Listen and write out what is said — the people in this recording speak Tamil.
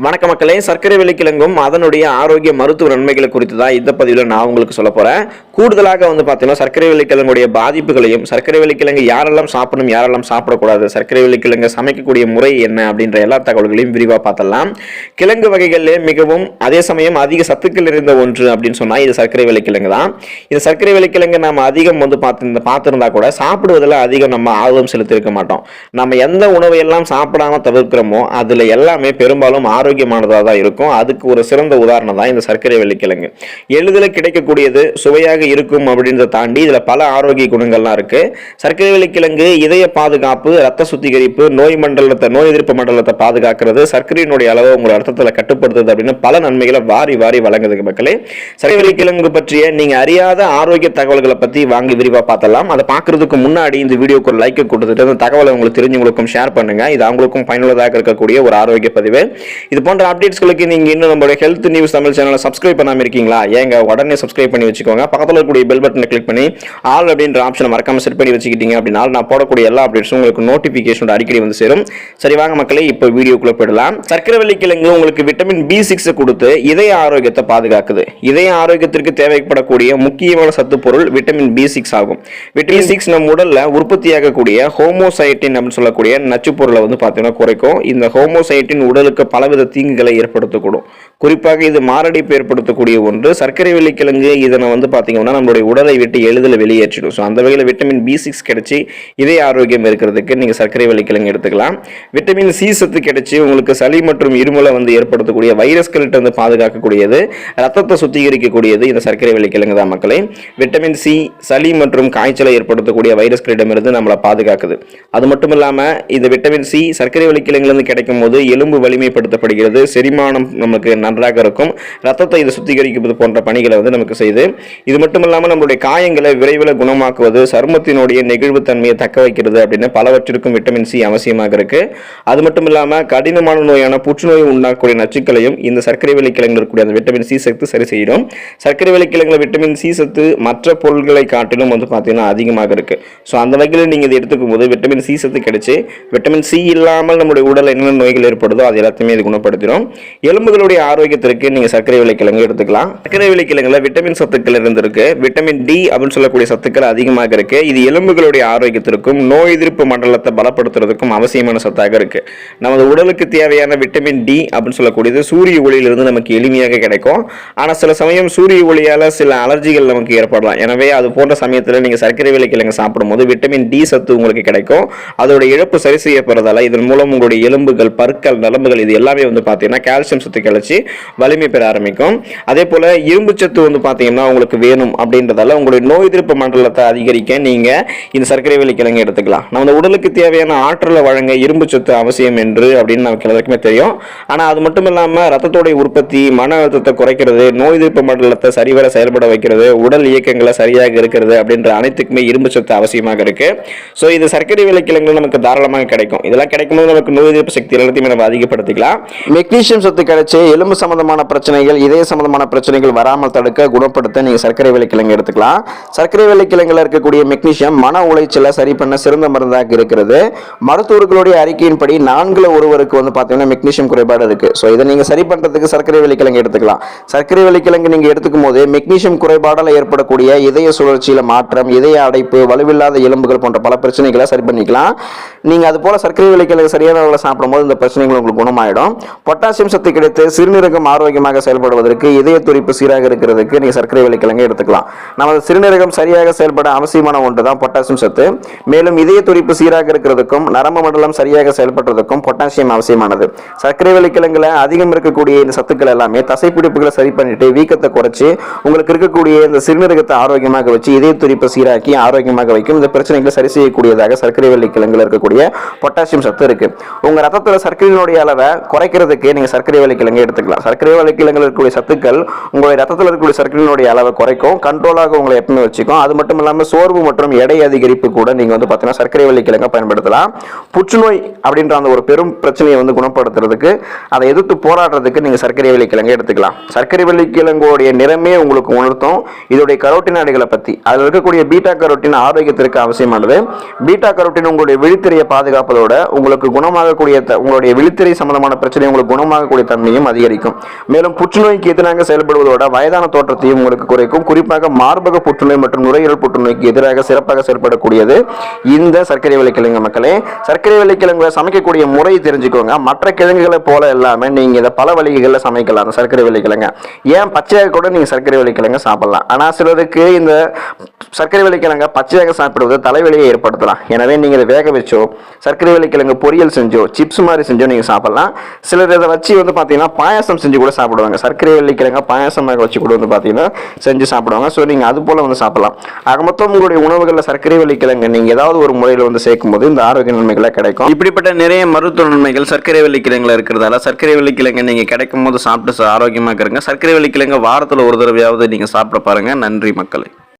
வணக்க மக்களே, சர்க்கரை வெள்ளிக்கிழங்கும் அதனுடைய ஆரோக்கிய மருத்துவ நன்மைகளை குறித்து தான் இந்த பதிவில் நான் உங்களுக்கு சொல்ல போறேன். கூடுதலாக பார்த்தீங்கன்னா சர்க்கரை வெள்ளிக்கிழங்குடைய பாதிப்புகளையும், சர்க்கரை வெள்ளிக்கிழங்கு யாரெல்லாம் சாப்பிடணும், யாரெல்லாம் சாப்பிடக்கூடாது, சர்க்கரை வெள்ளிக்கிழங்கு சமைக்கக்கூடிய முறை என்ன அப்படின்ற எல்லா தகவல்களையும் விரிவாக பார்த்தலாம். கிழங்கு வகைகளிலே மிகவும் அதே சமயம் அதிக சத்துக்கள் இருந்த ஒன்று அப்படின்னு சொன்னா இது சர்க்கரை வெள்ளிக்கிழங்கு தான். இந்த சர்க்கரை வெள்ளிக்கிழங்கு நம்ம அதிகம் பார்த்திருந்தா கூட சாப்பிடுவதில் அதிகம் நம்ம ஆர்வம் செலுத்தி இருக்க மாட்டோம். நம்ம எந்த உணவை எல்லாம் சாப்பிடாம தவிர்க்கிறோமோ அதுல எல்லாமே பெரும்பாலும் ஆரோக்கியமானதாக தான் இருக்கும். அதுக்கு ஒரு சிறந்த உதாரணம் தான் இந்த சர்க்கரை வெள்ளிக்கிழங்கு. எளிதில் கிடைக்கக்கூடியது, சுவையாக இருக்கும் அப்படின்றத தாண்டி இதுல பல ஆரோக்கிய குணங்கள்லாம் இருக்கு. சர்க்கரை வெள்ளிக்கிழங்கு இதய பாதுகாப்பு, ரத்த சுத்திகரிப்பு, நோய் எதிர்ப்பு மண்டலத்தை பாதுகாக்கிறது, சர்க்கரையினுடைய அளவை உங்கள் ரத்தத்தில் கட்டுப்படுத்துது அப்படின்னு பல நன்மைகளை வாரி வாரி வழங்குது. மக்களே, சர்க்கரை வெள்ளிக்கிழங்கு பற்றிய நீங்க அறியாத ஆரோக்கிய தகவல்களை பத்தி வாங்கி விரிவா பார்த்தலாம். அதை பார்க்கறதுக்கு முன்னாடி இந்த வீடியோக்கு ஒரு லைக் கொடுத்துட்டு அந்த தகவலை உங்களுக்கு தெரிஞ்சவங்களுக்கும் ஷேர் பண்ணுங்க. இது அவங்களுக்கும் பயனுள்ளதாக இருக்கக்கூடிய ஒரு ஆரோக்கிய பதிவு. இது போன்ற அப்டேட்ஸ்களுக்கு நீங்க இன்னும் நம்மளுடைய ஹெல்த் நியூஸ் தமிழ் சேனலை சப்ஸ்கிரைப் பண்ணாம இருக்கீங்களா? ஏங்க உடனே சப்ஸ்கிரைப் பண்ணி வச்சுக்கோங்க. பக்கத்தில் இருக்கக்கூடிய பெல் பட்டனை கிளிக் பண்ணி ஆல் அப்படின்ற ஆப்ஷனை மறக்காம செட் பண்ணி வச்சுக்கிட்டீங்க அப்படின்னா நான் போடக்கூடிய எல்லா அப்டேட்ஸும் உங்களுக்கு நோட்டிபிகேஷன் அடிக்கடி வந்து சேரும். சரி வாங்க மக்களே, இப்போ வீடியோக்குள்ள போயிடலாம். சர்க்கரை வெள்ளிக்கிழங்கு உங்களுக்கு விட்டமின் B6 கொடுத்து இதய ஆரோக்கியத்தை பாதுகாக்குது. இதய ஆரோக்கியத்திற்கு தேவைப்படக்கூடிய முக்கியமான சத்து பொருள் விட்டமின் B6 ஆகும். விட்டமின் B6 நம் உடல்ல உற்பத்தியாகக்கூடிய ஹோமோசைட்டின் அப்படின்னு சொல்லக்கூடிய நச்சு பொருளை பார்த்தீங்கன்னா குறைக்கும். இந்த ஹோமோசைட்டின் உடலுக்கு பலவித தீங்குகளை ஏற்படுத்தக்கூடும். குறிப்பாக இது மாரடைப்பு ஏற்படுத்தக்கூடிய ஒன்று. சர்க்கரை வெள்ளிக்கிழங்கு இதனை பார்த்தீங்கன்னா நம்மளுடைய உடலை விட்டு எளிதில் வெளியேற்றிடும். அந்த வகையில் விட்டமின் B6 கிடைச்சி இதய ஆரோக்கியம் இருக்கிறதுக்கு நீங்க சர்க்கரை வெள்ளிக்கிழங்கு எடுத்துக்கலாம். விட்டமின் C சத்து கிடைச்சி உங்களுக்கு சளி மற்றும் இருமலை ஏற்படுத்தக்கூடிய வைரஸ்கள்கிட்ட பாதுகாக்கக்கூடியது, ரத்தத்தை சுத்திகரிக்கக்கூடியது இந்த சர்க்கரை வெள்ளிக்கிழங்கு தான் மக்களே. விட்டமின் C சளி மற்றும் காய்ச்சலை ஏற்படுத்தக்கூடிய வைரஸ்களிடமிருந்து நம்மளை பாதுகாக்குது. அது மட்டும் இல்லாம இந்த விட்டமின் C சர்க்கரை வெள்ளிக்கிழங்குல கிடைக்கும் போது எலும்பு வலிமைப்படுத்தப்படுகிறது, செரிமானம் நமக்கு நன்றாக இருக்கும், ரத்தத்தை இது சுத்திகரிப்பது போன்ற பணிகளை நமக்கு செய்து. இது மட்டும் இல்லாமல் நம்மளுடைய காயங்களை விரைவில் குணமாக்குவது, சருமத்தினுடைய நெகிழ்வு தன்மையை தக்க வைக்கிறது அப்படின்னு பலவற்றிற்கும் விட்டமின் C அவசியமாக இருக்கு. அது மட்டும் இல்லாமல் கடினமான நோயான புற்றுநோய் உண்டாக்கக்கூடிய நச்சுக்களையும் இந்த சர்க்கரை வெள்ளிக்கிழங்குல இருக்கக்கூடிய அந்த விட்டமின் C சத்து சரி செய்யும். சர்க்கரை வெள்ளிக்கிழங்குல விட்டமின் C சத்து மற்ற பொருட்களை காட்டிலும் பார்த்தீங்கன்னா அதிகமாக இருக்கு. ஸோ அந்த வகையில் நீங்க இதை எடுத்துக்கும் போது விட்டமின் C சத்து கிடைச்சு விட்டமின் C இல்லாமல் நம்முடைய உடல் என்னென்ன நோய்கள் ஏற்படுதோ அது எல்லாத்தையுமே இது குணப்படுத்திடும். எலும்புகளுடைய ஆரோக்கியத்திற்கு நீங்க சர்க்கரை வெள்ளிக்கிழங்கு எடுத்துக்கலாம். சர்க்கரை வெள்ளிக்கிழங்குல விட்டமின் சத்துக்கள் இருந்திருக்கு. விட்டமின் D அப்படின்னு சொல்லக்கூடிய சத்துக்கள் அதிகமாக இருக்கு. இது எலும்புகளுடைய ஆரோக்கியத்திற்கும் நோய் எதிர்ப்பு மண்டலத்தை பலப்படுத்துறதுக்கும் அவசியமான சத்தாக இருக்கு. நமது உடலுக்கு தேவையான விட்டமின் D அப்படின்னு சொல்லக்கூடியது சூரிய ஒளியிலிருந்து நமக்கு எளிமையாக கிடைக்கும். ஆனா சில சமயம் சூரிய ஒளியால சில அலர்ஜிகள் நமக்கு ஏற்படலாம். எனவே அது போன்ற சமயத்தில் நீங்க சர்க்கரை வெள்ளிக்கிழங்கு சாப்பிடும் போது விட்டமின் D சத்து உங்களுக்கு கிடைக்கும். அதோட இழப்பு சரி செய்யப்படுறதால இதன் மூலம் உங்களுடைய எலும்புகள், பற்கள், நரம்புகள் இது எல்லாமே பார்த்தீங்கன்னா கால்சியம் சத்து கிடைச்சி வலிமை பெற ஆரம்பிக்கும். அதே போல இரும்பு சத்து பார்த்தீங்கன்னா உங்களுக்கு வேணும் அப்படின்றதால உங்களுடைய நோய் எதிர்ப்பு மண்டலத்தை அதிகரிக்க நீங்க இந்த சர்க்கரை வெள்ளிக்கிழங்கு எடுத்துக்கலாம். நம்ம உடலுக்கு தேவையான ஆற்றலை வழங்க இரும்பு சத்து அவசியம் என்று அப்படின்னு நமக்கு எல்லாருக்குமே தெரியும். ஆனா அது மட்டும் இல்லாம ரத்தத்தோடைய உற்பத்தி, மன அழுத்தத்தை குறைக்கிறது, நோய் எதிர்ப்பு மண்டலத்தை சரிவர செயல்பட வைக்கிறது, உடல் இயக்கங்களை சரியாக இருக்கிறது அப்படின்ற அனைத்துக்குமே இரும்பு சத்து அவசியமாக இருக்கு. ஸோ இது சர்க்கரை வெள்ளிக்கிழங்கு நமக்கு தாராளமாக கிடைக்கும். இதெல்லாம் கிடைக்கும்போது நமக்கு நோய் எதிர்ப்பு சக்தி எல்லாத்தையுமே நம்ம அதிகப்படுத்திக்கலாம். மெக்னீசியம் சத்து கிடைச்சு எலும்பு சம்பந்தமான பிரச்சனைகள், இதய சம்பந்தமான பிரச்சனைகள் வராமல் தடுக்க, குணப்படுத்த நீங்க சர்க்கரை வெள்ளிக்கிழங்கு எடுத்துக்கலாம். சர்க்கரை வெள்ளிக்கிழங்குல இருக்கக்கூடிய மெக்னீசியம் மன உளைச்சலை சரி பண்ண சிறந்த மருந்தாக இருக்கிறது. மருத்துவர்களுடைய அறிக்கையின்படி 4 ஒருவருக்கு பார்த்தீங்கன்னா மெக்னீசியம் குறைபாடு இருக்கு. ஸோ இதை நீங்க சரி பண்றதுக்கு சர்க்கரை வெள்ளிக்கிழங்கு எடுத்துக்கலாம். சர்க்கரை வெள்ளிக்கிழங்கு நீங்க எடுத்துக்கும் போது மெக்னீசியம் குறைபாடால் ஏற்படக்கூடிய இதய சுழற்சியில மாற்றம், இதய அடைப்பு, வலுவில்லாத எலும்புகள் போன்ற பல பிரச்சனைகளை சரி பண்ணிக்கலாம். நீங்க அது போல சர்க்கரை வெள்ளிக்கிழங்கு சரியான அளவில் சாப்பிடும்போது இந்த பிரச்சனைகள் உங்களுக்கு குணமாயிடும். பொட்டாசியம் சத்து கிடைத்து சிறுநீரகம் ஆரோக்கியமாக செயல்படுவதற்கு, இதய துடிப்பு சீராக இருக்கிறதுக்கு நீங்க சர்க்கரை வெள்ளிக்கிழங்கு எடுத்துக்கலாம். நமது சிறுநீரகம் சரியாக செயல்பட அவசியமான ஒன்று தான் பொட்டாசியம் சத்து. மேலும் இதய துடிப்பு சீராக இருக்கிறதுக்கும், நரம்பு மண்டலம் சரியாக செயல்படுறதுக்கும் பொட்டாசியம் அவசியமானது. சர்க்கரை வெள்ளிக்கிழங்குல அதிகம் இருக்கக்கூடிய இந்த சத்துக்கள் எல்லாமே தசைப்பிடிப்புகளை சரி பண்ணிட்டு வீக்கத்தை குறைச்சி உங்களுக்கு இருக்கக்கூடிய இந்த சிறுநீரகத்தை ஆரோக்கியமாக வச்சு இதய துடிப்பு சீராக்கி ஆரோக்கியமாக வைக்கும். இந்த பிரச்சனைகளை சரி செய்யக்கூடியதாக சர்க்கரை வெள்ளிக்கிழங்குல இருக்கக்கூடிய பொட்டாசியம் சத்து இருக்கு. உங்க ரத்தத்துல சர்க்கரையினுடைய அளவை குறைக்கிறதுக்கு நீங்க சர்க்கரை வெள்ளிக்கிழங்கு எடுத்துக்கலாம். சர்க்கரை வெள்ளிக்கிழங்குல இருக்கக்கூடிய சத்துக்கள் உங்களுடைய ரத்தத்தில் இருக்கக்கூடிய சர்க்கரையினுடைய அளவை குறைக்கும், கண்ட்ரோலாக உங்களை எப்பவுமே வச்சுக்கும். அது மட்டும் இல்லாம சோர்வு மற்றும் எடை அதிகரிப்பு கூட நீங்க பார்த்தீங்கன்னா சர்க்கரை வெள்ளிக்கிழங்கை பயன்படுத்தலாம். புற்றுநோய் அப்படின்ற அந்த ஒரு பெரும் பிரச்சனையை குணப்படுத்துறதுக்கு, அதை எதிர்த்து போராடுறதுக்கு நீங்க சர்க்கரை வெள்ளிக்கிழங்கு எடுத்துக்கலாம். சர்க்கரை வெள்ளிக்கிழங்குடைய நிறமே உங்களுக்கு உணர்த்தும் இதோடைய கரோட்டினாடிகளை பத்தி. அதில் இருக்கக்கூடிய பீட்டா கரோட்டின் ஆரோக்கியத்திற்கு அவசியமானது. பீட்டா கரோட்டின் உங்களுடைய விழித்திரையை பாதுகாப்பதோட உங்களுக்கு குணமாகக்கூடிய உங்களுடைய விழித்திரை சம்பந்தமான பிரச்சனை உங்களுக்கு குணமாகக்கூடிய தன்மையும் அதிகரிக்கும். மேலும் புற்றுநோய்க்கு எதிராக செயல்படுவதோட வயதான தோற்றத்தையும் உங்களுக்கு குறைக்கும். குறிப்பாக மார்பக புற்றுநோய் மற்றும் நுரையீரல் புற்றுநோய்க்கு எதிராக சிறப்பாக செயல்படக்கூடியது இந்த சர்க்கரை வள்ளி கிழங்கு. மக்களே, சர்க்கரை வள்ளி கிழங்கு சமைக்கக்கூடிய முறை தெரிஞ்சுக்கோங்க. மற்ற கிழங்குகளை போல இல்லாம நீங்க இதை பல வழிகளில் சமைக்கலாம். அந்த சர்க்கரை வள்ளி கிழங்கு ஏன் பச்சையாக கூட நீங்க சர்க்கரை வள்ளி கிழங்கு சாப்பிடலாம். ஆனா சிலருக்கு இந்த சர்க்கரை வள்ளி கிழங்க பச்சையாக சாப்பிடுவது தலைவலியை ஏற்படுத்தலாம். எனவே நீங்க இதை வேக வச்சோ, சர்க்கரை வள்ளி கிழங்கு பொரியல் செஞ்சோ, சிப்ஸ் மாதிரி செஞ்சோ நீங்க சாப்பிடலாம். சிலர் இதை வச்சு பாத்தீங்கன்னா பாயாசம் செஞ்சு கூட சாப்பிடுவாங்க. சர்க்கரை வள்ளி கிழங்க பாயாசமாக வச்சு கூட பாத்தீங்கன்னா செஞ்சு சாப்பிடுவாங்க. ஸோ நீங்க அது போல சாப்பிடலாம். ஆக மொத்தம் உங்களுடைய உணவுகளில் சர்க்கரை வள்ளி கிழங்கு நீங்க ஏதாவது ஒரு முறையில் சேர்க்கும் போது இந்த ஆரோக்கிய நன்மைகளை கிடைக்கும். இப்படிப்பட்ட நிறைய மருத்துவ நன்மைகள் சர்க்கரை வள்ளி கிழங்குல இருக்கிறதால சர்க்கரை வள்ளி கிழங்கு நீங்க கிடைக்கும் போது சாப்பிட்டு ஆரோக்கியமாக இருங்க. சர்க்கரை வள்ளி கிழங்கு வாரத்தில் ஒரு தடவையாவது நீங்க சாப்பிட பாருங்க. நன்றி மக்களே.